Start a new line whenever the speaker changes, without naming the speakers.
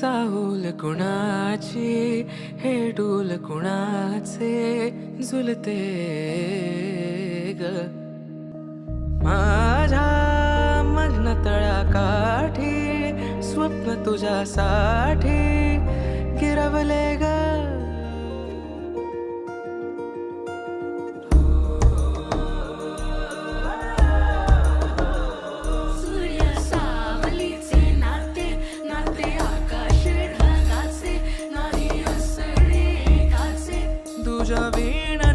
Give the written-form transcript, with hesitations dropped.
चाहूल कुणाची हे डूल कुणाचे झुलते ग माझ्या मग्न तळाकाठी स्वप्न तुझ्यासाठी गिरवले ग तुझ्या वीणा